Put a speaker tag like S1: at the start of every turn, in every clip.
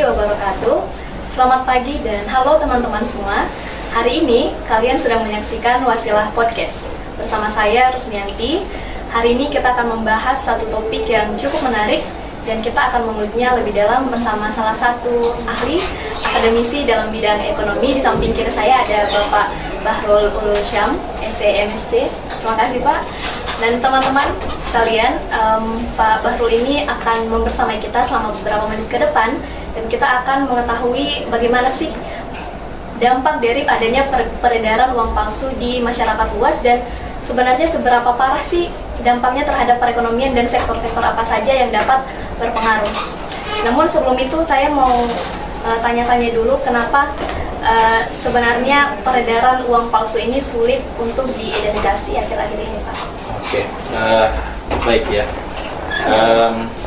S1: warahmatullahi wabarakatuh. Selamat pagi dan halo teman-teman semua. Hari ini kalian sedang menyaksikan Wasilah Podcast bersama saya Rusmianti. Hari ini kita akan membahas satu topik yang cukup menarik dan kita akan menguliknya lebih dalam bersama salah satu ahli akademisi dalam bidang ekonomi. Di samping kiri saya ada Bapak Bahrul Ulul Syam, SCMSC. Terima kasih Pak. Dan teman-teman sekalian, Pak Bahrul ini akan membersamai kita selama beberapa menit ke depan dan kita akan mengetahui bagaimana sih dampak dari adanya peredaran uang palsu di masyarakat luas dan sebenarnya seberapa parah sih dampaknya terhadap perekonomian dan sektor-sektor apa saja yang dapat berpengaruh. Namun sebelum itu saya mau tanya-tanya dulu kenapa sebenarnya peredaran uang palsu ini sulit untuk diidentifikasi akhir-akhir ini Pak.
S2: Oke, baik ya.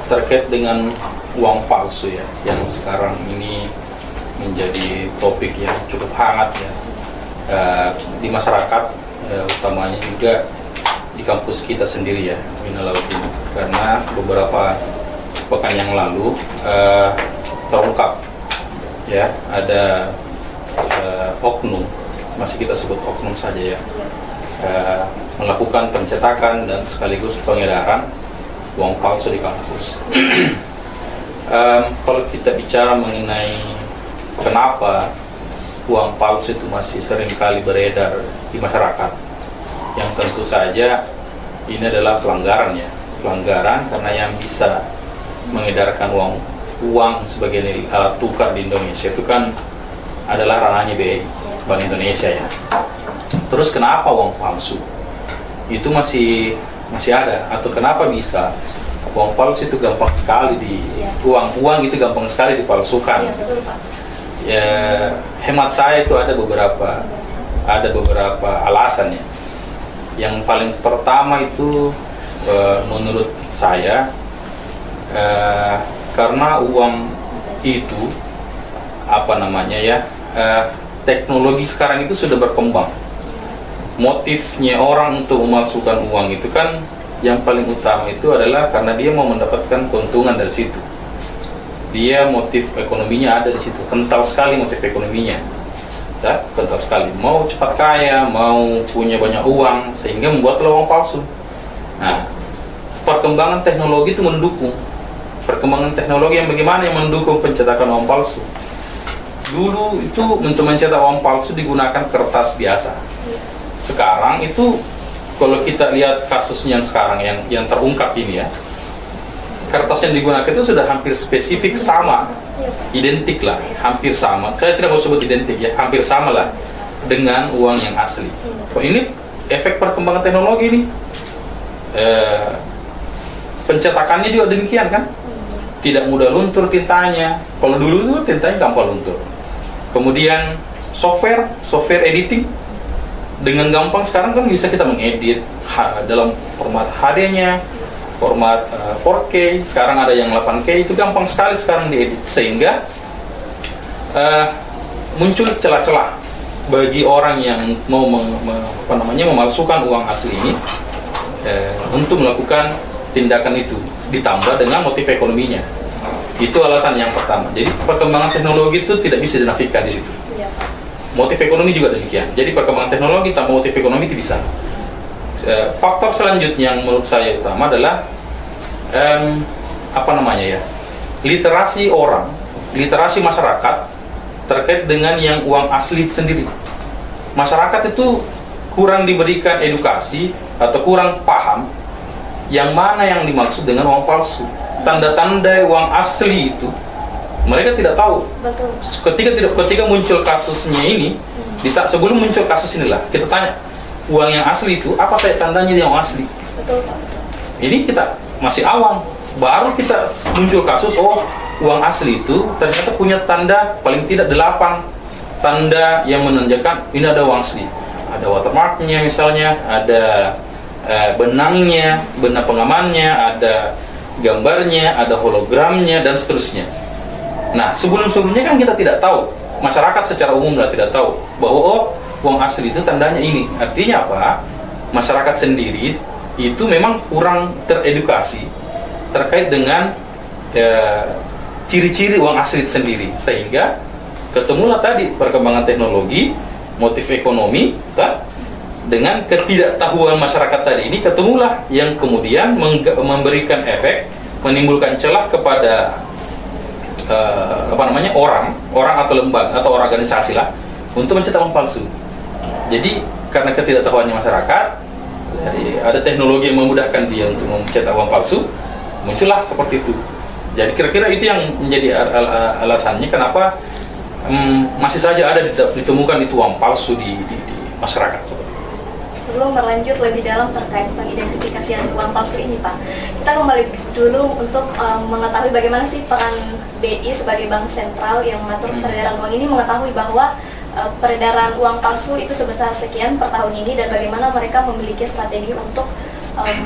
S2: Terkait dengan uang palsu ya, yang sekarang ini menjadi topik yang cukup hangat ya di masyarakat, utamanya juga di kampus kita sendiri ya, Minalaudin. Karena beberapa pekan yang lalu terungkap ya ada oknum, masih kita sebut oknum saja ya, melakukan pencetakan dan sekaligus pengedaran uang palsu di kampus. Kalau kita bicara mengenai kenapa uang palsu itu masih sering kali beredar di masyarakat, yang tentu saja ini adalah pelanggaran ya, pelanggaran karena yang bisa mengedarkan uang sebagai alat tukar di Indonesia itu kan adalah ranahnya BI, Bank Indonesia ya. Terus kenapa uang palsu itu masih ada, atau kenapa bisa uang palsu itu gampang sekali uang itu gampang sekali dipalsukan? Ya, hemat saya itu ada beberapa alasan ya. Yang paling pertama itu menurut saya karena uang itu teknologi sekarang itu sudah berkembang. Motifnya orang untuk memasukkan uang itu kan yang paling utama itu adalah karena dia mau mendapatkan keuntungan dari situ. Dia motif ekonominya ada di situ, kental sekali motif ekonominya, ya, kental sekali. Mau cepat kaya, mau punya banyak uang, sehingga membuatlah uang palsu. Nah, perkembangan teknologi itu mendukung. Perkembangan teknologi yang bagaimana yang mendukung pencetakan uang palsu? Dulu itu untuk mencetak uang palsu digunakan kertas biasa. Sekarang itu kalau kita lihat kasus yang sekarang yang terungkap ini ya, kertas yang digunakan itu sudah hampir spesifik sama, identik lah, hampir sama. Saya tidak mau sebut identik ya, hampir sama lah dengan uang yang asli. Oh, ini efek perkembangan teknologi ini. Pencetakannya juga demikian kan, tidak mudah luntur tintanya. Kalau dulu itu tintanya gampang luntur. Kemudian software editing dengan gampang sekarang kan bisa kita mengedit dalam format HD-nya, format 4K, sekarang ada yang 8K, itu gampang sekali sekarang diedit, sehingga muncul celah-celah bagi orang yang mau memalsukan uang asli ini untuk melakukan tindakan itu, ditambah dengan motif ekonominya. Itu alasan yang pertama. Jadi perkembangan teknologi itu tidak bisa dinafikan di situ. Motif ekonomi juga demikian. Jadi perkembangan teknologi tanpa motif ekonomi itu bisa. Faktor selanjutnya yang menurut saya utama adalah literasi orang, literasi masyarakat terkait dengan yang uang asli sendiri. Masyarakat itu kurang diberikan edukasi atau kurang paham yang mana yang dimaksud dengan uang palsu. Tanda-tanda uang asli itu mereka tidak tahu.
S1: Betul.
S2: Ketika muncul kasusnya ini, sebelum muncul kasus inilah kita tanya, uang yang asli itu apa saya tandanya yang asli?
S1: Betul, Pak.
S2: Ini kita masih awam, baru kita muncul kasus, oh uang asli itu ternyata punya tanda paling tidak 8 tanda yang menunjukkan ini ada uang asli. Ada watermarknya misalnya, ada benangnya, benang pengamannya, ada gambarnya, ada hologramnya dan seterusnya. Nah, sebelumnya kan kita tidak tahu, masyarakat secara umum tidak tahu bahwa uang asli itu tandanya ini. Artinya apa? Masyarakat sendiri itu memang kurang teredukasi terkait dengan ciri-ciri uang asli itu sendiri, sehingga ketemulah tadi perkembangan teknologi, motif ekonomi, dengan ketidaktahuan masyarakat tadi ini ketemulah yang kemudian memberikan efek, menimbulkan celah kepada orang atau lembaga atau organisasi lah untuk mencetak uang palsu. Jadi karena ketidaktahuannya masyarakat, jadi ada teknologi yang memudahkan dia untuk mencetak uang palsu, muncullah seperti itu. Jadi kira-kira itu yang menjadi alasannya kenapa masih saja ada ditemukan itu uang palsu di masyarakat.
S1: Sebelum berlanjut lebih dalam terkait pengidentifikasian uang palsu ini, Pak, kita kembali dulu untuk mengetahui bagaimana sih peran BI sebagai bank sentral yang mengatur peredaran uang ini, mengetahui bahwa peredaran uang palsu itu sebesar sekian per tahun ini, dan bagaimana mereka memiliki strategi untuk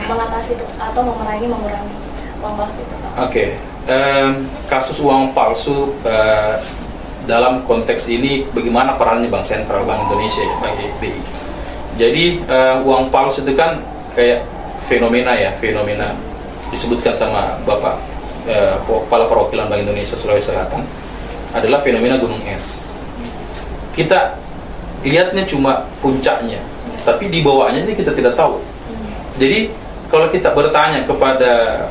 S1: mengatasi atau mengurangi uang palsu itu, Pak.
S2: Oke. Kasus uang palsu dalam konteks ini bagaimana perannya Bank Sentral Bank Indonesia ya, Bank BI. Jadi uang palsu itu kan kayak fenomena disebutkan sama Bapak Kepala Perwakilan Bank Indonesia Sulawesi Selatan, adalah fenomena gunung es. Kita lihatnya cuma puncaknya, tapi di bawahnya ini kita tidak tahu. Jadi kalau kita bertanya kepada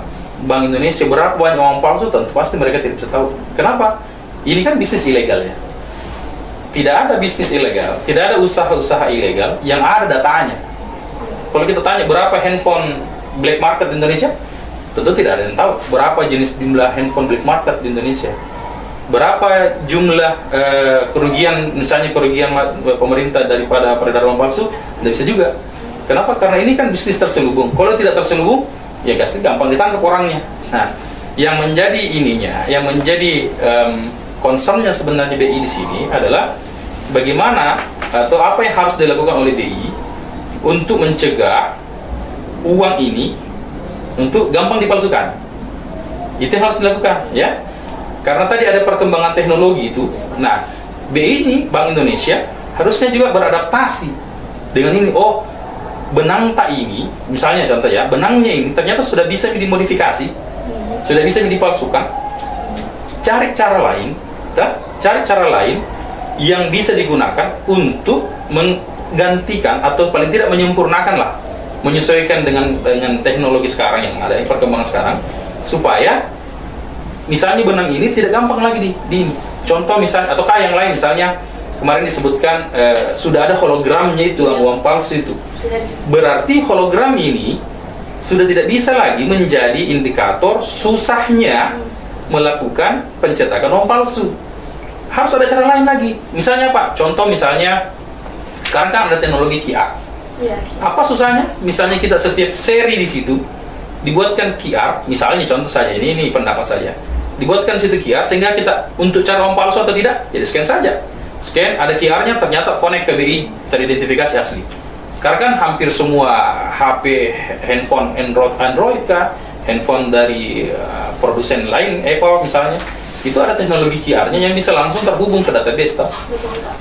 S2: Bank Indonesia berapa banyak uang palsu, tentu pasti mereka tidak bisa tahu. Kenapa? Ini kan bisnis ilegal ya. Tidak ada bisnis ilegal, tidak ada usaha-usaha ilegal yang ada datanya. Kalau kita tanya berapa handphone black market di Indonesia, tentu tidak ada yang tahu berapa jumlah handphone black market di Indonesia. Berapa jumlah kerugian pemerintah daripada peredaran uang palsu, tidak bisa juga. Kenapa? Karena ini kan bisnis terselubung. Kalau tidak terselubung, ya pasti gampang ditangkap orangnya. Nah, yang menjadi concernnya sebenarnya BI di sini adalah bagaimana atau apa yang harus dilakukan oleh BI untuk mencegah uang ini untuk gampang dipalsukan. Itu yang harus dilakukan, ya. Karena tadi ada perkembangan teknologi itu. Nah, BI ini Bank Indonesia harusnya juga beradaptasi dengan ini. Oh, benang tak ini, misalnya contoh ya, benangnya ini ternyata sudah bisa dimodifikasi, sudah bisa dipalsukan. Cari cara lain yang bisa digunakan untuk menggantikan atau paling tidak menyempurnakan lah, menyesuaikan dengan teknologi sekarang yang ada, yang perkembangan sekarang, supaya misalnya benang ini tidak gampang lagi di contoh misalnya, atau yang lain misalnya kemarin disebutkan sudah ada hologramnya itu, uang palsu itu. Berarti hologram ini sudah tidak bisa lagi menjadi indikator susahnya melakukan pencetakan uang palsu. Harus ada cara lain lagi. Misalnya Pak, contoh misalnya sekarang kan ada teknologi QR. Apa susahnya? Misalnya kita setiap seri di situ dibuatkan QR, misalnya contoh saja ini pendapat saja. Dibuatkan situ QR sehingga kita untuk cara uang palsu atau tidak, jadi scan saja. Scan, ada QR-nya, ternyata connect ke BI, teridentifikasi asli. Sekarang kan hampir semua HP, handphone Android kah, handphone dari produsen lain, Apple misalnya, itu ada teknologi QR-nya yang bisa langsung terhubung ke database.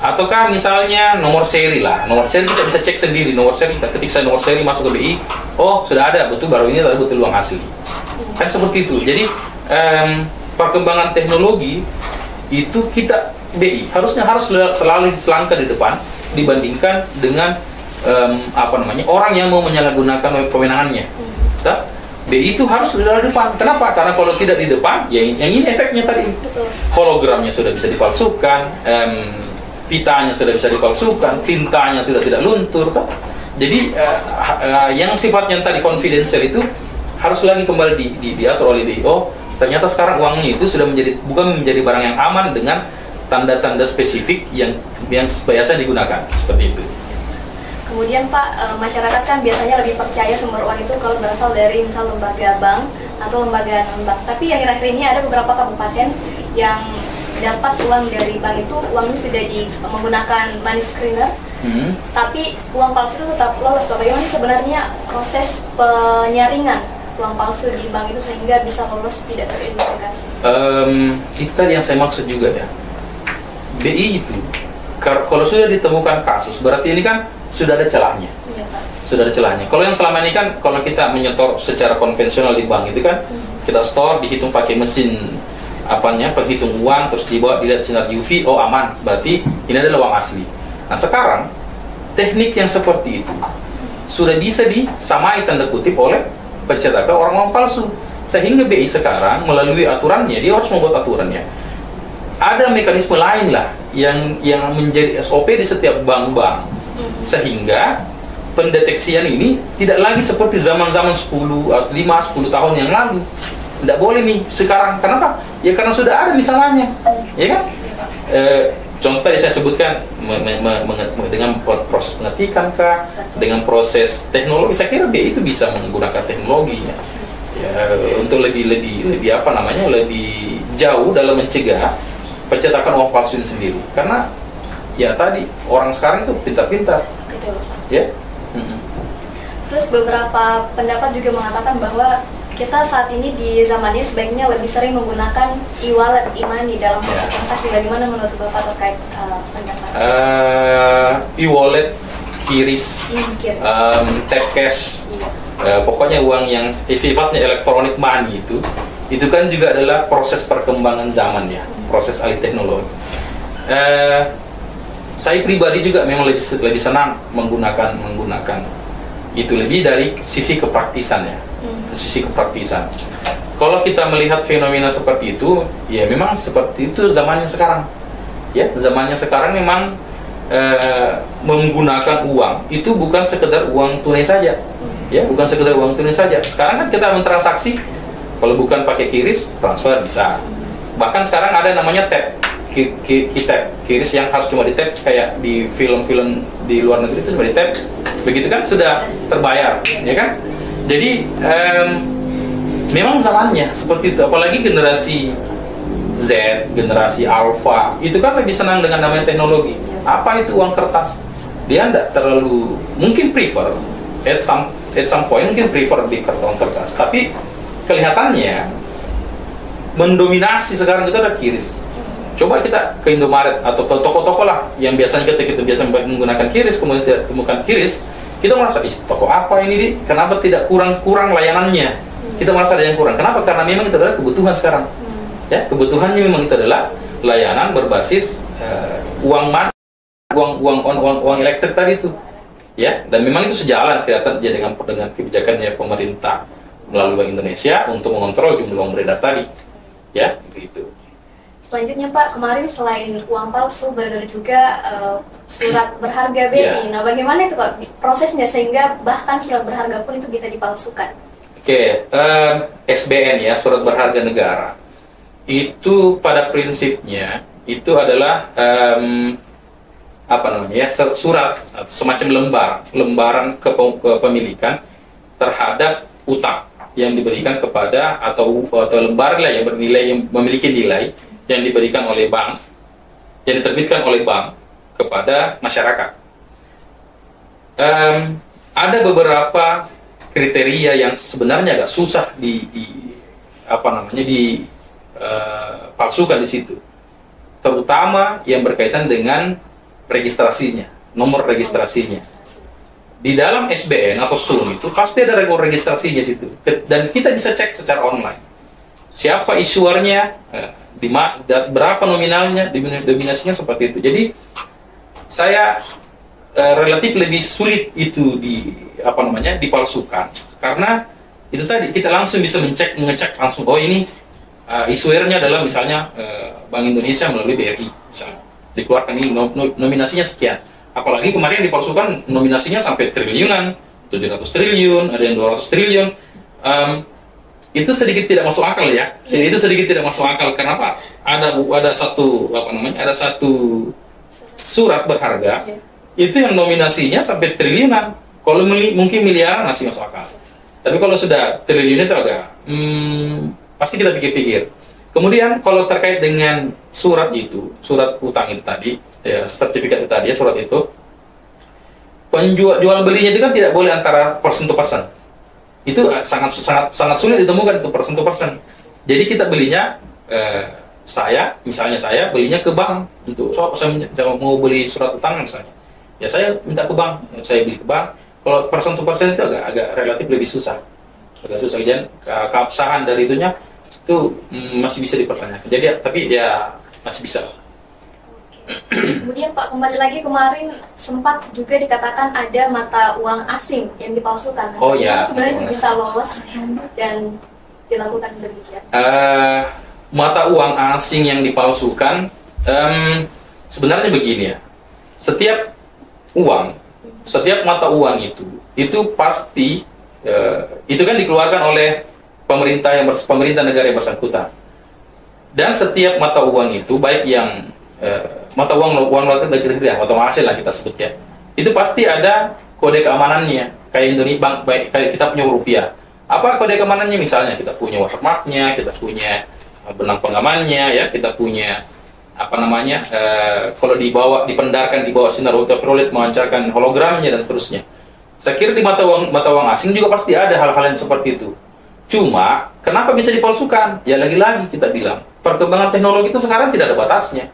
S2: Ataukah misalnya nomor seri lah, nomor seri kita bisa cek sendiri, nomor seri kita ketik nomor seri masuk ke BI, oh sudah ada, betul baru ini adalah betul uang asli. Kan seperti itu. Jadi perkembangan teknologi itu kita BI harus selalu selangkah di depan dibandingkan dengan orang yang mau menyalahgunakan kewenangannya. BI itu harus di depan. Kenapa? Karena kalau tidak di depan, ya yang ini efeknya tadi. Hologramnya sudah bisa dipalsukan, pitanya sudah bisa dipalsukan, tintanya sudah tidak luntur. Jadi yang sifatnya tadi confidential itu harus lagi kembali diatur oleh BI. Oh, ternyata sekarang uangnya itu sudah bukan menjadi barang yang aman dengan tanda-tanda spesifik yang biasa digunakan, seperti itu.
S1: Kemudian Pak, masyarakat kan biasanya lebih percaya sumber uang itu kalau berasal dari misal lembaga bank atau lembaga non-bank. Tapi akhir-akhir ini ada beberapa kabupaten yang dapat uang dari bank itu, uangnya sudah menggunakan money screener, tapi uang palsu itu tetap lolos. Bagaimana sebenarnya proses penyaringan uang palsu di bank itu sehingga bisa lolos, tidak teridentifikasi?
S2: Itu tadi yang saya maksud juga ya. BI itu, kalau sudah ditemukan kasus, berarti ini kan sudah ada celahnya.
S1: Ya, Pak.
S2: Sudah ada celahnya. Kalau yang selama ini kan, kalau kita menyetor secara konvensional di bank itu kan, kita store, dihitung pakai mesin apanya penghitung uang, terus dibawa dilihat sinar UV, oh aman, berarti ini adalah uang asli. Nah sekarang teknik yang seperti itu sudah bisa disamai tanda kutip oleh pencetakan orang-orang palsu, sehingga BI sekarang melalui aturannya dia harus membuat aturannya. Ada mekanisme lain lah yang menjadi SOP di setiap bank-bank, sehingga pendeteksian ini tidak lagi seperti zaman-zaman 10 atau 5-10 tahun yang lalu. Tidak boleh nih sekarang. Kenapa? Ya karena sudah ada misalnya, ya kan? Contoh yang saya sebutkan dengan proses pengetikan kah, dengan proses teknologi. Saya kira BI itu bisa menggunakan teknologi ya, untuk lebih apa namanya, lebih jauh dalam mencegah pencetakan uang palsu ini sendiri. Karena ya tadi orang sekarang itu pintar-pintar, ya.
S1: Terus beberapa pendapat juga mengatakan bahwa kita saat ini di zaman ini sebaiknya lebih sering menggunakan e-wallet, e-money dalam proses transaksi. Bagaimana menurut Bapak terkait pendapat?
S2: E-wallet, QRIS, tap cash, pokoknya uang yang sifatnya elektronik money itu kan juga adalah proses perkembangan zaman ya, proses alih teknologi. Saya pribadi juga memang lebih senang menggunakan itu lebih dari sisi kepraktisan ya, sisi kepraktisan. Kalau kita melihat fenomena seperti itu, ya memang seperti itu zamannya sekarang. Ya, zamannya sekarang memang menggunakan uang itu bukan sekedar uang tunai saja, ya, bukan sekedar uang tunai saja. Sekarang kan kita mentransaksi, kalau bukan pakai QRIS, transfer bisa. Bahkan sekarang ada namanya tap. QRIS yang harus cuma di tap, kayak di film-film di luar negeri itu cuma di tap, begitu kan sudah terbayar, ya kan? Jadi memang zamannya seperti itu. Apalagi generasi Z, generasi Alpha, itu kan lebih senang dengan namanya teknologi. Apa itu uang kertas? Dia tidak terlalu, mungkin prefer at some point mungkin prefer di uang kertas, tapi kelihatannya mendominasi sekarang itu ada QRIS. Coba kita ke Indomaret atau ke toko-toko lah yang biasanya kita biasa menggunakan QRIS, kemudian tidak temukan QRIS, kita merasa, toko apa ini, Di? Kenapa tidak kurang layanannya? Kita merasa ada yang kurang. Kenapa? Karena memang itu adalah kebutuhan sekarang. Ya, kebutuhannya memang itu adalah layanan berbasis uang elektrik tadi itu. Ya, dan memang itu sejalan kelihatan dengan kebijakannya pemerintah melalui Bank Indonesia untuk mengontrol jumlah uang beredar tadi. Ya, begitu.
S1: Selanjutnya Pak, kemarin selain uang palsu beredar juga surat berharga BI. Nah, bagaimana itu Pak prosesnya sehingga bahkan surat berharga pun itu bisa dipalsukan? SBN ya, surat berharga negara. Itu pada prinsipnya itu adalah surat semacam lembaran kepemilikan terhadap utang yang diberikan kepada atau lembar lah yang bernilai, yang memiliki nilai yang diberikan oleh bank, yang diterbitkan oleh bank kepada masyarakat. Ada beberapa kriteria yang sebenarnya agak susah dipalsukan di situ, terutama yang berkaitan dengan registrasinya, nomor registrasinya. Di dalam SBN atau SUN itu pasti ada rekor registrasinya situ, dan kita bisa cek secara online. Siapa issuernya, berapa nominalnya, dominasinya seperti itu. Jadi saya relatif lebih sulit itu dipalsukan, karena itu tadi kita langsung bisa mengecek langsung, oh ini issuernya adalah misalnya Bank Indonesia melalui BRI misalnya, dikeluarkan ini nominasinya sekian. Apalagi kemarin dipalsukan nominasinya sampai triliunan, 700 triliun, ada yang 200 triliun. Itu sedikit tidak masuk akal ya. Itu sedikit tidak masuk akal. Kenapa? Ada satu surat berharga itu yang nominasinya sampai triliunan. Kalau mungkin miliaran masih masuk akal. Tapi kalau sudah triliun itu agak pasti kita pikir-pikir. Kemudian kalau terkait dengan surat utang itu tadi, ya, sertifikat itu tadi, surat itu, jual belinya itu kan tidak boleh antara person to person. Itu sangat sulit ditemukan itu person to person. Jadi kita belinya, saya belinya ke bank untuk saya mau beli surat utang misalnya, ya saya minta ke bank, saya beli ke bank. Kalau person to person itu agak relatif lebih susah, dan keabsahan dari itunya
S2: itu masih bisa dipertanyakan. Jadi tapi ya masih bisa.
S1: Kemudian Pak, kembali lagi kemarin sempat juga dikatakan ada mata uang asing yang dipalsukan.
S2: Oh ya.
S1: Sebenarnya bisa lolos dan dilakukan demikian.
S2: Mata uang asing yang dipalsukan, sebenarnya begini ya. Setiap mata uang itu pasti itu kan dikeluarkan oleh pemerintah negara yang bersangkutan. Dan setiap mata uang itu, baik yang mata uang luar negeri, mata uang asing lah kita sebut ya, itu pasti ada kode keamanannya. Kayak Indonesia Bank, baik kayak kita punya rupiah. Apa kode keamanannya? Misalnya kita punya watermarknya, kita punya benang pengamannya, ya, kita punya kalau dipendarkan di bawah sinar ultraviolet memancarkan hologramnya dan seterusnya. Saya kira di mata uang asing juga pasti ada hal-hal yang seperti itu. Cuma kenapa bisa dipalsukan? Ya lagi-lagi kita bilang perkembangan teknologi itu sekarang tidak ada batasnya.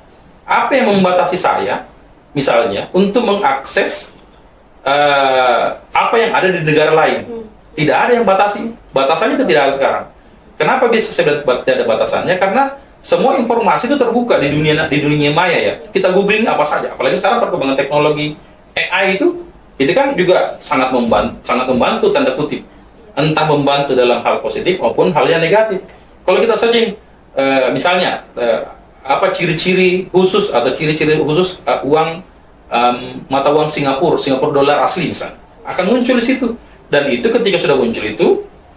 S2: Apa yang membatasi saya, misalnya, untuk mengakses apa yang ada di negara lain? Tidak ada yang batasi. Batasannya itu tidak ada sekarang. Kenapa bisa tidak ada batasannya? Karena semua informasi itu terbuka di dunia maya ya. Kita googling apa saja. Apalagi sekarang perkembangan teknologi AI itu kan juga sangat membantu tanda kutip. Entah membantu dalam hal positif maupun hal yang negatif. Kalau kita searching, misalnya apa ciri-ciri khusus atau ciri-ciri khusus uang mata uang Singapura dolar asli misalnya, akan muncul di situ. Dan itu ketika sudah muncul itu,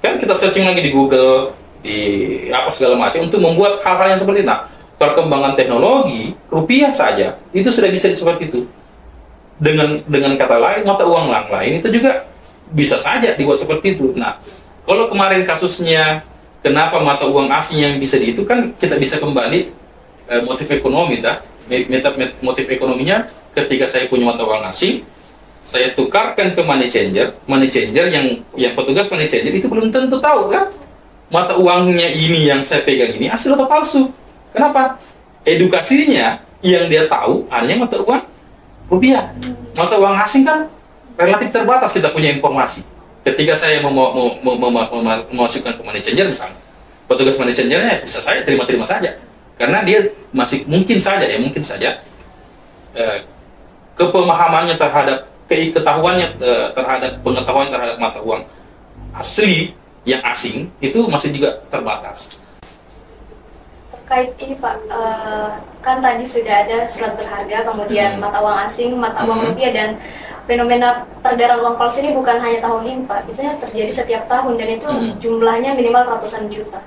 S2: kan kita searching lagi di Google, di apa segala macam untuk membuat hal-hal yang seperti itu. Nah, perkembangan teknologi rupiah saja itu sudah bisa seperti itu. Dengan kata lain, mata uang lain itu juga bisa saja dibuat seperti itu. Nah, kalau kemarin kasusnya kenapa mata uang asing yang bisa itu kan kita bisa kembali motif ekonomi, motif ekonominya ketika saya punya mata uang asing, saya tukarkan ke money changer yang petugas money changer itu belum tentu tahu kan mata uangnya ini yang saya pegang ini asli atau palsu. Kenapa? Edukasinya yang dia tahu hanya mata uang rupiah. Mata uang asing kan relatif terbatas kita punya informasi. Ketika saya memasukkan ke money changer misalnya, petugas money changernya bisa saya terima saja. Karena dia masih mungkin saja kepemahamannya terhadap pengetahuan terhadap mata uang asli yang asing itu masih juga terbatas.
S1: Terkait ini Pak, kan tadi sudah ada surat berharga, kemudian mata uang asing, mata uang rupiah, dan fenomena peredaran uang palsu ini bukan hanya tahun ini Pak, biasanya terjadi setiap tahun dan itu jumlahnya minimal ratusan juta.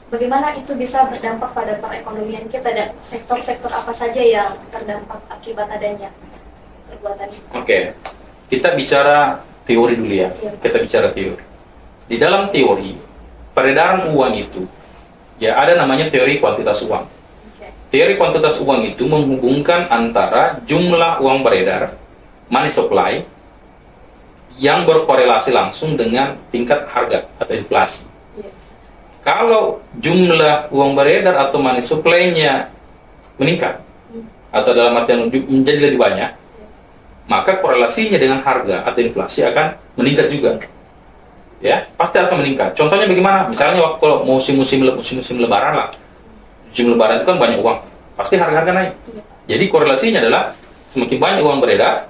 S1: Bagaimana itu bisa berdampak pada perekonomian kita dan sektor-sektor apa saja yang terdampak akibat adanya perbuatan itu?
S2: Oke, kita bicara teori dulu ya. Kita bicara teori. Di dalam teori, peredaran uang itu, ya ada namanya teori kuantitas uang. Teori kuantitas uang itu menghubungkan antara jumlah uang beredar, money supply, yang berkorelasi langsung dengan tingkat harga atau inflasi. Kalau jumlah uang beredar atau money supply-nya meningkat, atau dalam artian menjadi lebih banyak, maka korelasinya dengan harga atau inflasi akan meningkat juga. Ya, pasti akan meningkat. Contohnya bagaimana? Misalnya waktu musim-musim lebaran lah. Musim lebaran itu kan banyak uang, pasti harga-harga naik. Jadi korelasinya adalah semakin banyak uang beredar,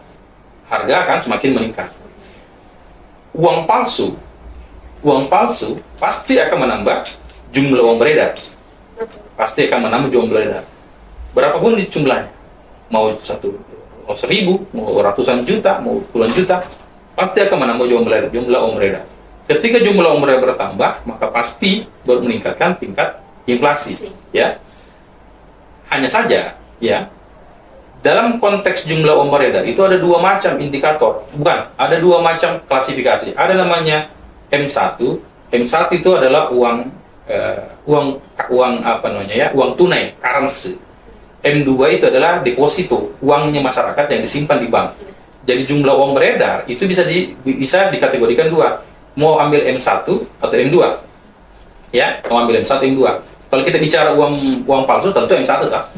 S2: harga akan semakin meningkat. Uang palsu pasti akan menambah jumlah uang beredar. Pasti akan menambah jumlah beredar. Berapapun di jumlahnya, mau 1.000, mau ratusan juta, mau puluhan juta, pasti akan menambah jumlah uang beredar. Ketika jumlah uang beredar bertambah, maka pasti baru meningkatkan tingkat inflasi. Ya, hanya saja, ya, dalam konteks jumlah uang beredar itu ada dua macam indikator, ada dua macam klasifikasi. Ada namanya M1 itu adalah uang tunai, currency. M2 itu adalah deposito, uangnya masyarakat yang disimpan di bank. Jadi jumlah uang beredar itu bisa dikategorikan dua. Mau ambil M1 atau M2. Ya, mau ambil M1 M2. Kalau kita bicara uang palsu tentu M1 tak.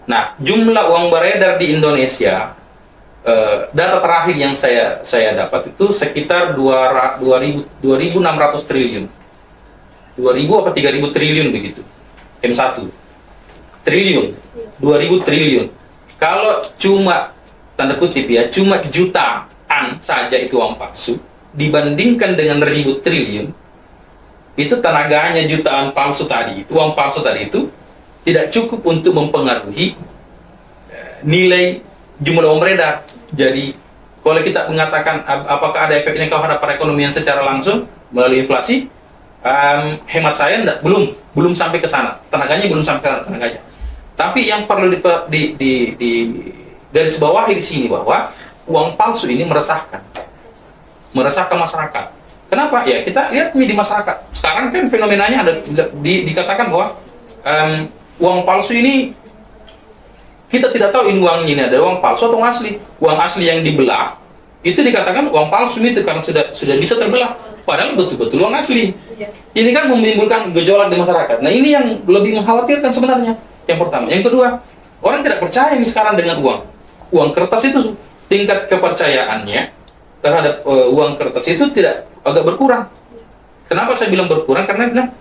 S2: Nah, jumlah uang beredar di Indonesia, data terakhir yang saya dapat itu sekitar 2.600 triliun. 2000 apa 3000 triliun begitu. M1 triliun, 2000 triliun. Kalau cuma tanda kutip ya, cuma jutaan saja itu uang palsu dibandingkan dengan 1000 triliun, itu tenaganya jutaan palsu tadi, uang palsu tadi itu tidak cukup untuk mempengaruhi nilai jumlah uang beredar. Jadi kalau kita mengatakan apakah ada efeknya terhadap perekonomian secara langsung melalui inflasi, hemat saya belum sampai ke sana, tenaganya belum sampai ke tenaganya. Tapi yang perlu di garis bawahi di sini bahwa uang palsu ini meresahkan masyarakat. Kenapa? Ya kita lihat di masyarakat. Sekarang kan fenomenanya ada dikatakan bahwa uang palsu ini kita tidak tahu ini uang ini ada uang palsu atau asli. Uang asli yang dibelah itu dikatakan uang palsu itu karena sudah bisa terbelah. Padahal betul-betul uang asli. Ini kan menimbulkan gejolak di masyarakat. Nah ini yang lebih mengkhawatirkan sebenarnya. Yang pertama. Yang kedua, orang tidak percaya ini sekarang dengan uang kertas itu, tingkat kepercayaannya terhadap uang kertas itu agak berkurang. Kenapa saya bilang berkurang? Karena bilang,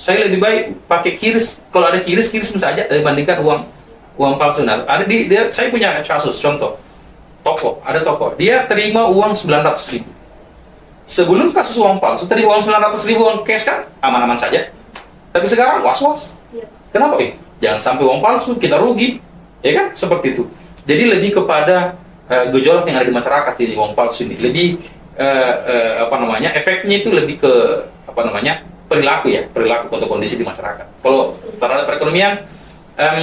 S2: saya lebih baik pakai kiris. Kalau ada kiris saja dibandingkan uang palsu. Nah, saya punya kasus contoh. Ada toko, dia terima uang 900.000. Sebelum kasus uang palsu, terima uang 900.000 uang cash kan aman-aman saja. Tapi sekarang was-was. Kenapa? Jangan sampai uang palsu, kita rugi. Ya kan? Seperti itu. Jadi lebih kepada gejolak yang ada di masyarakat ini, uang palsu ini. Lebih, efeknya itu lebih ke, perilaku atau kondisi di masyarakat. Kalau terhadap perekonomian,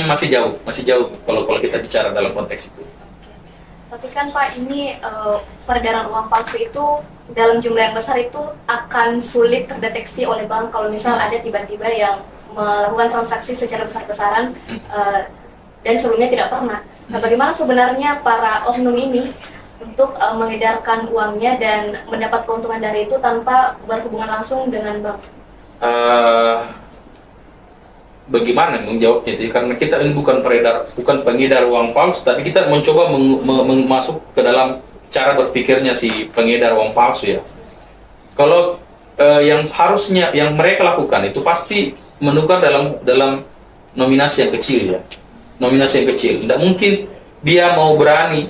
S2: masih jauh kalau kita bicara dalam konteks itu.
S1: Tapi kan Pak, ini peredaran uang palsu itu dalam jumlah yang besar itu akan sulit terdeteksi oleh bank kalau misal ada tiba-tiba yang melakukan transaksi secara besar-besaran dan sebelumnya tidak pernah. Nah, bagaimana sebenarnya para oknum ini untuk mengedarkan uangnya dan mendapat keuntungan dari itu tanpa berhubungan langsung dengan bank? Bagaimana menjawabnya itu? Karena kita ini bukan pengedar uang palsu, tapi kita mencoba masuk ke dalam cara berpikirnya si pengedar uang palsu ya. Kalau yang mereka lakukan itu pasti menukar dalam nominasi yang kecil ya. Nominasi yang kecil. Tidak mungkin dia mau berani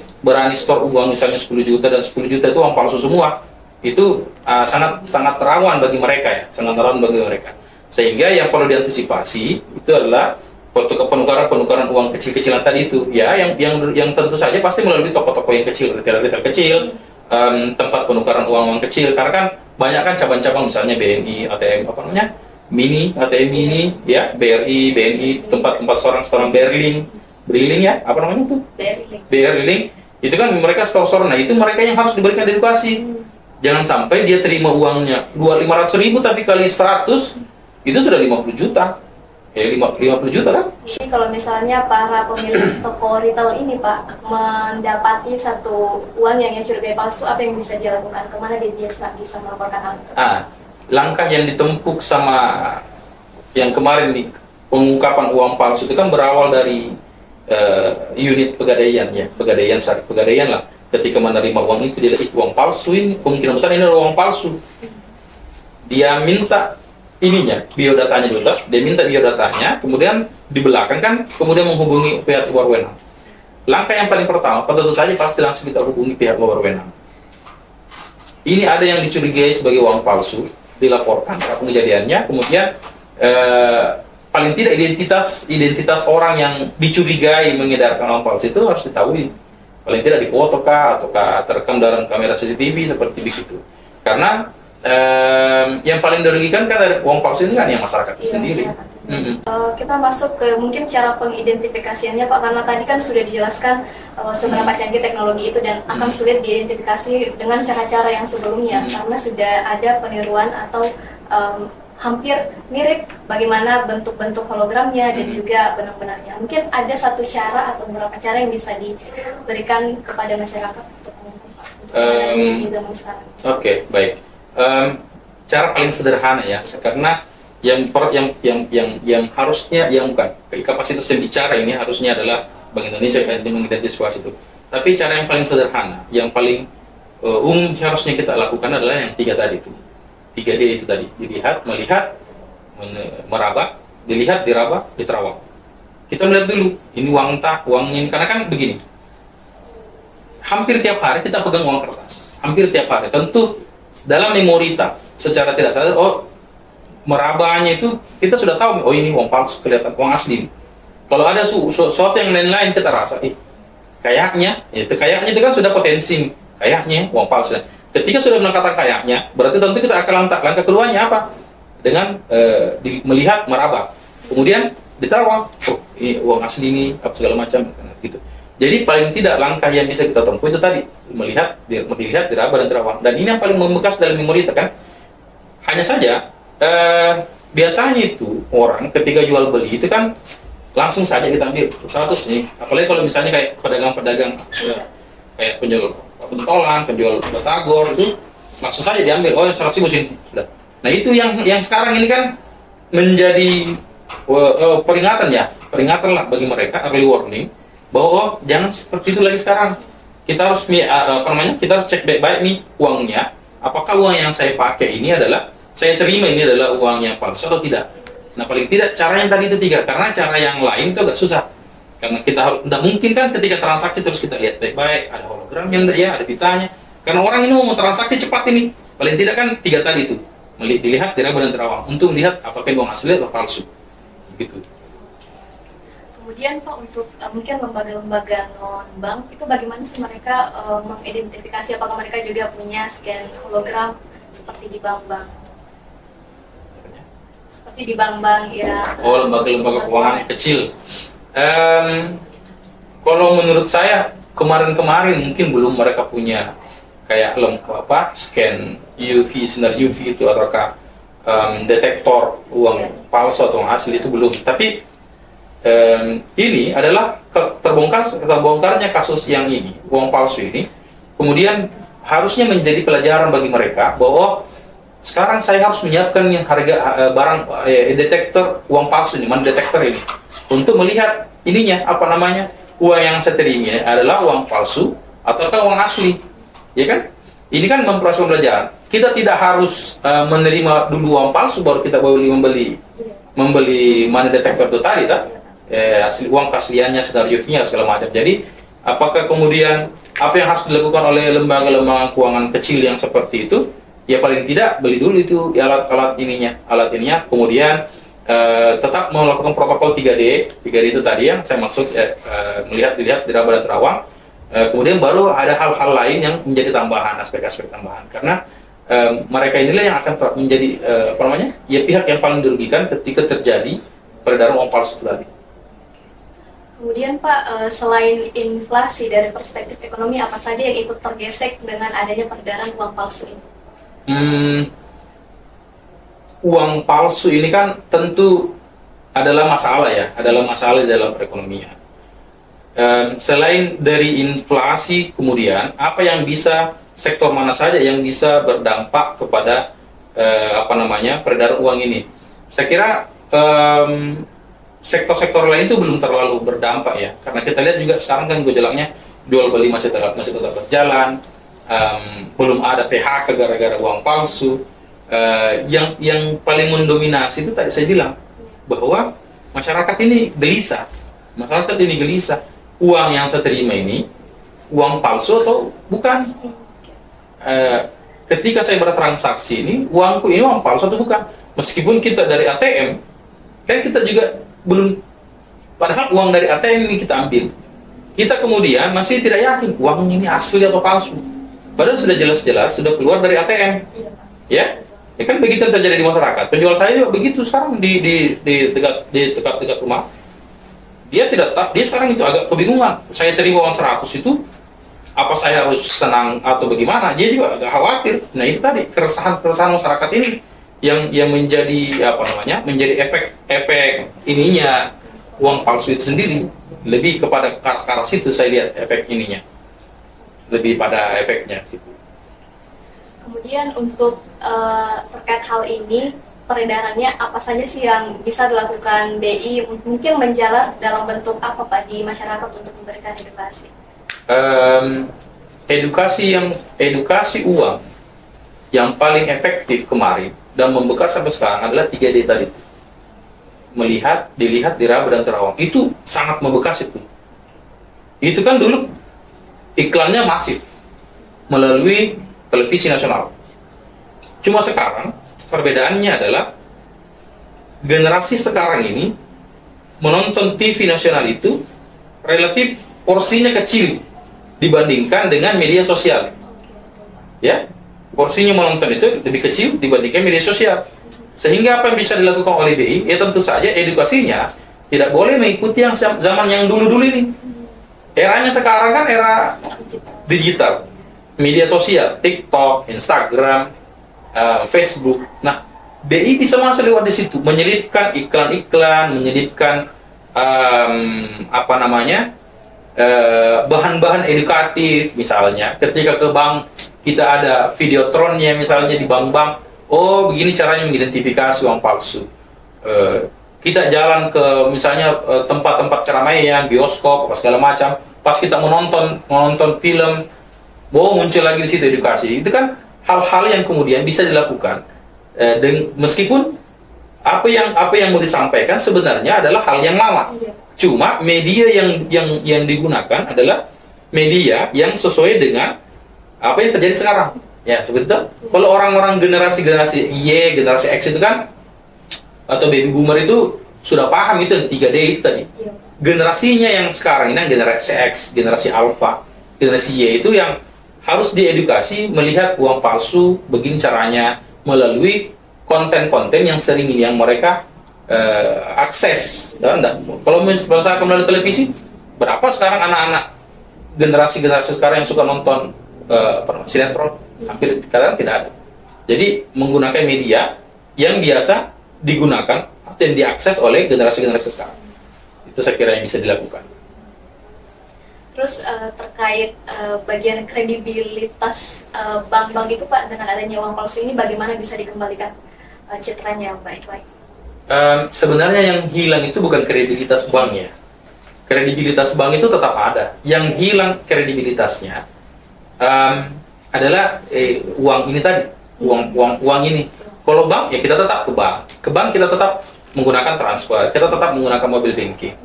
S1: store uang misalnya 10 juta dan 10 juta itu uang palsu semua. Itu sangat rawan bagi mereka ya, sangat rawan bagi mereka. Sehingga yang perlu diantisipasi itu adalah penukaran uang kecil-kecilan tadi itu ya, yang tentu saja pasti melalui toko-toko yang kecil, retail kecil, tempat penukaran uang kecil. Karena kan banyak kan cabang-cabang misalnya BNI, ATM Mini, ATM Mini, ya, BRI, BNI, tempat-tempat seorang Berling ya, Berling, itu kan mereka store. Nah itu mereka yang harus diberikan edukasi. Jangan sampai dia terima uangnya 500.000 tapi kali 100 itu sudah 50 juta. 50 juta kan? Jadi kalau misalnya para pemilik toko retail ini Pak mendapati satu uang yang curigai palsu, apa yang bisa dia lakukan? Kemana dia bisa melaporkan hal itu?
S2: Langkah yang ditempuh sama yang kemarin nih, pengungkapan uang palsu itu kan berawal dari unit pegadaian ya, pegadaian lah. Ketika menerima uang itu dia lihat uang palsu ini, kemungkinan besar ini adalah uang palsu. Dia minta biodatanya dulu, dia minta biodatanya, kemudian di belakang kan kemudian menghubungi pihak berwenang. Langkah yang paling pertama, tentu saja pasti langsung kita hubungi pihak berwenang. Ini ada yang dicurigai sebagai uang palsu, dilaporkan apapun kejadiannya, kemudian paling tidak identitas orang yang dicurigai mengedarkan uang palsu itu harus diketahui, paling tidak difoto ataukah terekam dalam kamera CCTV seperti begitu. Karena yang paling dirugikan kan dari uang palsu ini kan yang masyarakat itu sendiri.
S1: Kita masuk ke mungkin cara pengidentifikasiannya Pak, karena tadi kan sudah dijelaskan seberapa canggih teknologi itu dan akan sulit diidentifikasi dengan cara-cara yang sebelumnya karena sudah ada peniruan atau hampir mirip bagaimana bentuk-bentuk hologramnya dan juga benar-benarnya. Mungkin ada satu cara atau beberapa cara yang bisa diberikan kepada masyarakat untuk di zaman sekarang. Oke,
S2: baik. Cara paling sederhana ya, karena yang harusnya bukan kapasitas yang bicara ini harusnya adalah Bank Indonesia yang mengidentifikasi itu. Tapi cara yang paling sederhana, yang paling harusnya kita lakukan adalah yang 3D itu tadi. Melihat meraba, dilihat, diraba, diterawang. Kita melihat dulu, ini uang entah, uangnya ini, karena kan begini, hampir tiap hari kita pegang uang kertas, hampir tiap hari. Tentu dalam memori kita, secara tidak sadar, oh merabanya itu kita sudah tahu, oh ini uang palsu, kelihatan uang asli. Kalau ada sesuatu yang lain-lain kita rasa, kayaknya itu kan sudah potensi, kayaknya uang palsu. Ketika sudah mengatakan kayaknya, berarti tentu kita akan langkah keduanya apa? Dengan melihat, meraba, kemudian diterawang, oh ini uang asli ini, apa segala macam, gitu. Jadi paling tidak langkah yang bisa kita tempuh itu tadi, melihat, diraba dan terawang. Dan ini yang paling membekas dalam memori kita kan. Hanya saja biasanya itu orang ketika jual beli itu kan langsung saja kita ambil 100 nih. Apalagi kalau misalnya kayak pedagang-pedagang kayak penjual pentolan, penjual batagor itu langsung saja diambil. Oh yang 100 ribu sini. Sudah. Nah itu yang sekarang ini kan menjadi peringatan lah bagi mereka, early warning, bahwa oh, jangan seperti itu lagi sekarang. Kita harus kita harus cek baik-baik nih uangnya, apakah uang yang saya pakai ini adalah, saya terima ini adalah uang yang palsu atau tidak. Nah paling tidak cara yang tadi itu 3, karena cara yang lain itu agak susah. Karena kita harus, tidak mungkin kan ketika transaksi terus kita lihat baik-baik, ada hologram yang ya, ada pitanya. Karena orang ini mau transaksi cepat ini, paling tidak kan 3 tadi itu, dilihat, diraba dan terawang, untuk melihat apakah uang asli atau palsu. Gitu.
S1: Kemudian Pak, untuk mungkin lembaga-lembaga non-bank itu bagaimana sih mereka mengidentifikasi apakah mereka juga punya scan hologram seperti di bank-bank? Seperti di bank-bank ya.
S2: Oh, lembaga-lembaga keuangan kecil. Kalau menurut saya kemarin-kemarin mungkin belum mereka punya kayak scan UV, sinar UV itu, ataukah detektor uang palsu atau asli, itu belum. Tapi ini adalah terbongkarnya kasus yang ini, uang palsu ini, kemudian harusnya menjadi pelajaran bagi mereka bahwa sekarang saya harus menyiapkan yang harga barang detektor uang palsu ini, mana detektor ini, untuk melihat ininya apa namanya, uang yang saya terima adalah uang palsu ataukah uang asli, ya kan? Ini kan memproses pembelajaran. Kita tidak harus menerima dulu uang palsu baru kita membeli mana detektor itu tadi, tak? Asli uang keasliannya, skenario-nya segala macam. Jadi apakah kemudian apa yang harus dilakukan oleh lembaga-lembaga keuangan kecil yang seperti itu? Ya paling tidak beli dulu itu alat ininya, kemudian tetap melakukan protokol 3D itu tadi yang saya maksud, melihat, diraba dan terawang. Kemudian baru ada hal-hal lain yang menjadi tambahan, aspek-aspek tambahan, karena mereka inilah yang akan menjadi pihak yang paling dirugikan ketika terjadi peredaran uang palsu itu tadi.
S1: Kemudian Pak, selain inflasi, dari perspektif ekonomi apa saja yang ikut tergesek dengan adanya peredaran uang palsu ini?
S2: Uang palsu ini kan tentu adalah masalah ya, di dalam perekonomian. Selain dari inflasi, kemudian apa yang bisa, sektor mana saja yang bisa berdampak kepada peredaran uang ini? Saya kira sektor-sektor lain itu belum terlalu berdampak ya, karena kita lihat juga sekarang kan gejolaknya jual beli masih tetap berjalan, belum ada PHK gara-gara uang palsu. Yang paling mendominasi itu tadi saya bilang bahwa masyarakat ini gelisah, uang yang saya terima ini uang palsu atau bukan. Ketika saya bertransaksi ini, uangku ini uang palsu atau bukan, meskipun kita dari ATM kan kita juga belum, padahal uang dari ATM ini kita ambil, kita kemudian masih tidak yakin uang ini asli atau palsu, padahal sudah jelas-jelas sudah keluar dari ATM, ya kan begitu terjadi di masyarakat. Penjual saya juga begitu sekarang di dekat rumah, dia sekarang itu agak kebingungan, saya terima uang 100 itu apa saya harus senang atau bagaimana, dia juga agak khawatir. Nah itu tadi keresahan masyarakat ini yang menjadi menjadi efek ininya uang palsu itu sendiri, lebih kepada ke arah situ saya lihat efek ininya, lebih pada efeknya gitu.
S1: Kemudian untuk terkait hal ini, peredarannya apa saja sih yang bisa dilakukan BI, mungkin menjalar dalam bentuk apa Pak di masyarakat untuk memberikan edukasi? Edukasi uang yang paling efektif kemarin dan membekas sampai sekarang adalah 3D tadi.
S2: dilihat, diraba dan terawang. Itu sangat membekas itu. Itu kan dulu iklannya masif melalui televisi nasional. Cuma sekarang perbedaannya adalah generasi sekarang ini menonton TV nasional itu relatif porsinya kecil dibandingkan dengan media sosial. Ya, porsinya menonton itu lebih kecil dibandingkan media sosial. Sehingga apa yang bisa dilakukan oleh BI? Ya tentu saja edukasinya tidak boleh mengikuti yang zaman yang dulu-dulu ini. Eranya sekarang kan era digital, media sosial, TikTok, Instagram, Facebook. Nah, BI bisa masuk lewat di situ, menyelipkan iklan-iklan, menyelipkan bahan-bahan edukatif. Misalnya ketika ke bank kita ada videotronnya, misalnya di bank-bank, oh begini caranya mengidentifikasi uang palsu. Kita jalan ke misalnya tempat-tempat keramaian, bioskop, apa segala macam, pas kita menonton film, oh muncul lagi di situ edukasi. Itu kan hal-hal yang kemudian bisa dilakukan. Meskipun apa yang mau disampaikan sebenarnya adalah hal yang lama. Cuma media yang digunakan adalah media yang sesuai dengan apa yang terjadi sekarang. Ya, seperti itu. Kalau orang-orang generasi Y, generasi X itu kan, atau baby boomer itu sudah paham itu 3D itu tadi. Generasinya yang sekarang ini generasi X, generasi Alpha, generasi Y itu yang harus diedukasi melihat uang palsu, begini caranya, melalui konten-konten yang sering yang mereka akses. Kalau misalnya melalui televisi, berapa sekarang anak-anak generasi sekarang yang suka nonton sinetron? Hampir kadang tidak ada. Jadi menggunakan media yang biasa digunakan atau yang diakses oleh generasi-generasi sekarang. Itu saya kira yang bisa dilakukan.
S1: Terus terkait bagian kredibilitas bank-bank itu Pak, dengan adanya uang palsu ini bagaimana bisa dikembalikan citranya baik-baik?
S2: Sebenarnya yang hilang itu bukan kredibilitas banknya. Kredibilitas bank itu tetap ada. Yang hilang kredibilitasnya adalah uang ini tadi, uang ini. Kalau bank ya kita tetap ke bank. Ke bank kita tetap menggunakan transfer, kita tetap menggunakan mobile banking.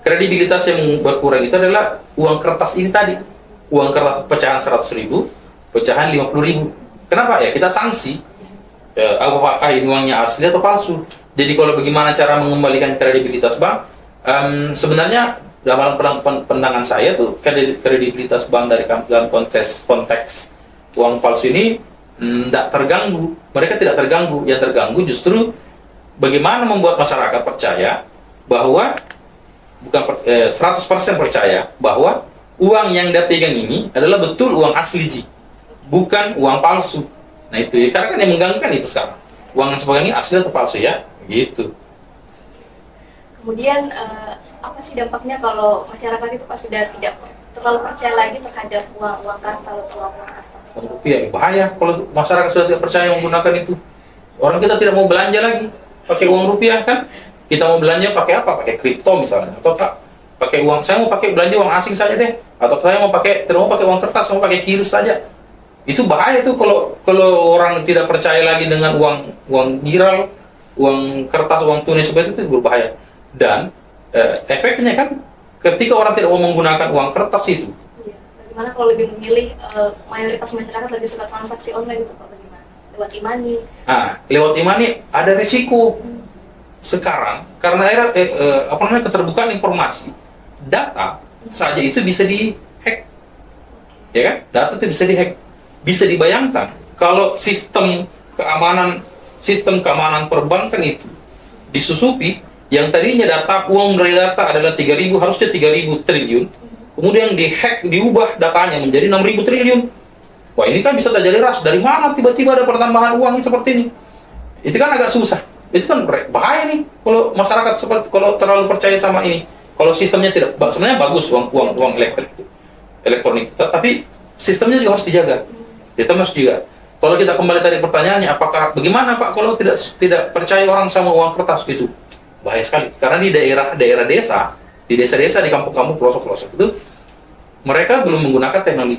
S2: Kredibilitas yang berkurang itu adalah uang kertas ini tadi. Uang kertas pecahan 100.000, pecahan 50.000. Kenapa ya? Kita sanksi apakah ini uangnya asli atau palsu. Jadi kalau bagaimana cara mengembalikan kredibilitas bank, sebenarnya dalam pandangan saya tuh kredibilitas bank dalam konteks uang palsu ini tidak terganggu. Mereka tidak terganggu. Yang terganggu justru bagaimana membuat masyarakat percaya bahwa 100% percaya bahwa uang yang dia pegang ini adalah betul uang asli, bukan uang palsu. Nah itu ya, karena kan yang mengganggu kan itu sekarang. Uang yang sebagian ini asli atau palsu ya, gitu.
S1: Kemudian apa sih dampaknya kalau masyarakat itu Pak sudah tidak terlalu percaya lagi terhadap uang kartal atau uang kertas?
S2: Rupiah bahaya kalau masyarakat sudah tidak percaya menggunakan itu. Orang kita tidak mau belanja lagi pakai uang rupiah kan? Kita mau belanja pakai apa? Pakai kripto misalnya, atau pakai uang. Saya mau pakai belanja uang asing saja deh, atau saya mau pakai uang kertas, mau pakai QRIS saja. Itu bahaya tuh kalau orang tidak percaya lagi dengan uang giral, uang kertas, uang tunai seperti itu berbahaya. Dan efeknya kan ketika orang tidak mau menggunakan uang kertas itu.
S1: Bagaimana kalau lebih memilih mayoritas masyarakat lebih suka transaksi online itu Pak? Bagaimana? Lewat e-money?
S2: Lewat e-money ada risiko. Sekarang karena keterbukaan informasi, data saja itu bisa dihack, ya kan? Data itu bisa dihack. Bisa dibayangkan kalau sistem keamanan perbankan itu disusupi, yang tadinya uang dari data adalah 3.000, harusnya 3.000 triliun, kemudian dihack, diubah datanya menjadi 6.000 triliun. Wah ini kan bisa terjadi ras. Dari mana tiba-tiba ada pertambahan uang seperti ini? Itu kan agak susah. Itu kan bahaya nih kalau masyarakat kalau terlalu percaya sama ini. Kalau sistemnya tidak, sebenarnya bagus uang elektronik, tapi sistemnya juga harus dijaga. Kita harus juga. Kalau kita kembali tadi pertanyaannya, bagaimana Pak kalau tidak percaya orang sama uang kertas gitu? Bahaya sekali. Karena di daerah desa, di kampung-kampung pelosok-pelosok itu, mereka belum menggunakan teknologi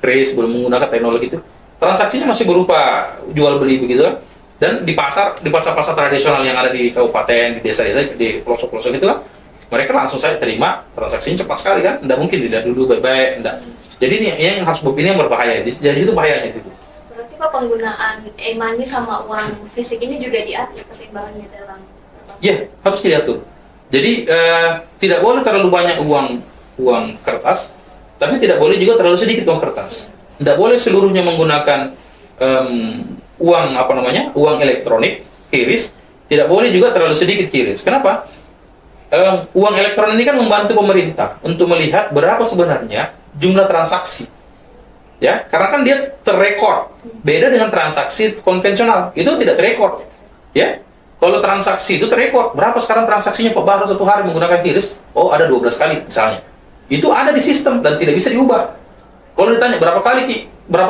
S2: QRIS, belum menggunakan teknologi itu. Transaksinya masih berupa jual beli begitu kan. Dan di pasar-pasar tradisional yang ada di kabupaten, di desa-desa, di pelosok-pelosok itu kan, mereka langsung saya terima, transaksinya cepat sekali kan, tidak mungkin tidak dulu baik-baik, tidak. Jadi ini yang harus ini yang berbahaya, jadi itu bahayanya itu.
S1: Berarti Pak, penggunaan e-money sama uang fisik ini juga diatur keseimbangannya dalam?
S2: Iya, harus diatur. Jadi tidak boleh terlalu banyak uang kertas, tapi tidak boleh juga terlalu sedikit uang kertas. Tidak boleh seluruhnya menggunakan uang elektronik, QRIS. Tidak boleh juga terlalu sedikit QRIS. Kenapa? Uang elektronik ini kan membantu pemerintah untuk melihat berapa sebenarnya jumlah transaksi. Ya, karena kan dia terrekord. Beda dengan transaksi konvensional, itu tidak terrekord. Ya. Kalau transaksi itu terrekord, berapa sekarang transaksinya Pak Bahru satu hari menggunakan QRIS? Oh, ada 12 kali misalnya. Itu ada di sistem dan tidak bisa diubah. Kalau ditanya berapa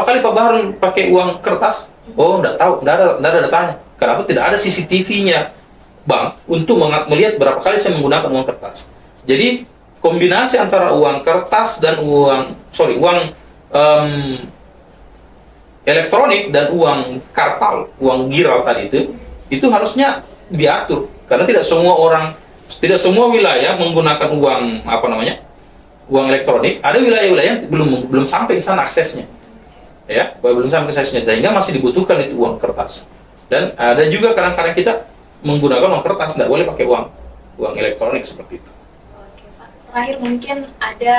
S2: kali Pak Bahru pakai uang kertas? Oh, enggak tahu, enggak ada datanya. Kenapa? Tidak ada CCTV-nya bank untuk melihat berapa kali saya menggunakan uang kertas. Jadi kombinasi antara uang kertas dan uang elektronik dan uang kartal, uang giral tadi itu harusnya diatur, karena tidak semua wilayah menggunakan uang elektronik. Ada wilayah-wilayah yang belum sampai ke sana aksesnya, ya, belum sampai aksesnya, sehingga masih dibutuhkan itu uang kertas. Dan ada juga kadang-kadang kita menggunakan uang kertas, tidak boleh pakai uang elektronik seperti itu.
S1: Oke Pak, terakhir mungkin ada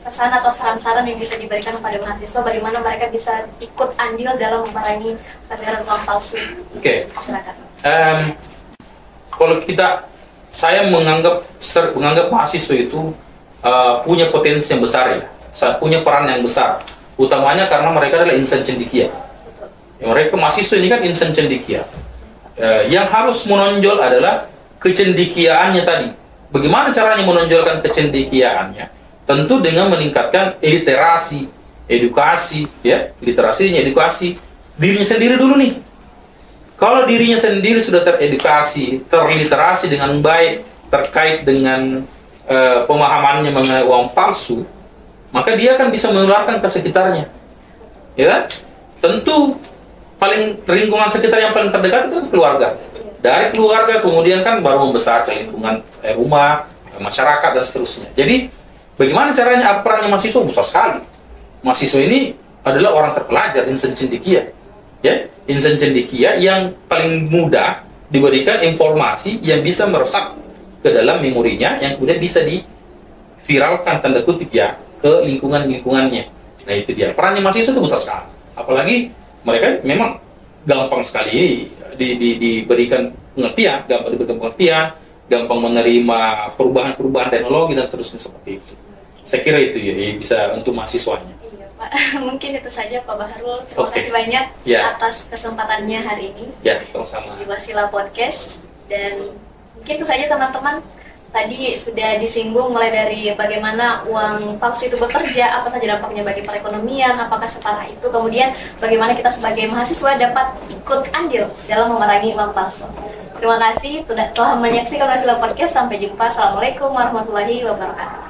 S1: pesan atau saran-saran yang bisa diberikan kepada mahasiswa bagaimana mereka bisa ikut andil dalam memerangi peredaran uang palsu masyarakat.
S2: Kalau saya menganggap mahasiswa itu punya potensi yang besar, ya, punya peran yang besar, utamanya karena mereka adalah insan cendekia. Mereka mahasiswa ini kan insan cendekia. Yang harus menonjol adalah kecendekiaannya tadi. Bagaimana caranya menonjolkan kecendekiaannya? Tentu dengan meningkatkan literasi, edukasi, ya, literasinya, edukasi dirinya sendiri dulu nih. Kalau dirinya sendiri sudah teredukasi, terliterasi dengan baik terkait dengan pemahamannya mengenai uang palsu, maka dia akan bisa menularkan ke sekitarnya. Ya, tentu lingkungan sekitar yang paling terdekat itu keluarga. Dari keluarga kemudian kan baru membesar ke lingkungan rumah, masyarakat dan seterusnya. Jadi bagaimana caranya perannya mahasiswa besar sekali. Mahasiswa ini adalah orang terpelajar, insan cendekia. Ya, insan cendekia yang paling mudah diberikan informasi yang bisa meresap ke dalam memorinya, yang kemudian bisa diviralkan tanda kutip ya ke lingkungannya. Nah itu dia. Perannya mahasiswa itu besar sekali. Apalagi mereka memang gampang sekali diberikan pengertian, gampang menerima perubahan teknologi dan seterusnya seperti itu. Saya kira itu ya bisa untuk mahasiswanya.
S1: Iya Pak, mungkin itu saja Pak Bahrul. Terima kasih banyak atas kesempatannya hari ini.
S2: Ya, sama-sama.
S1: Di Wasila Podcast. Dan mungkin itu saja teman-teman. Tadi sudah disinggung mulai dari bagaimana uang palsu itu bekerja, apa saja dampaknya bagi perekonomian, apakah separah itu, kemudian bagaimana kita sebagai mahasiswa dapat ikut andil dalam memerangi uang palsu. Terima kasih telah menyaksikan Wasila Podcast. Sampai jumpa. Assalamualaikum warahmatullahi wabarakatuh.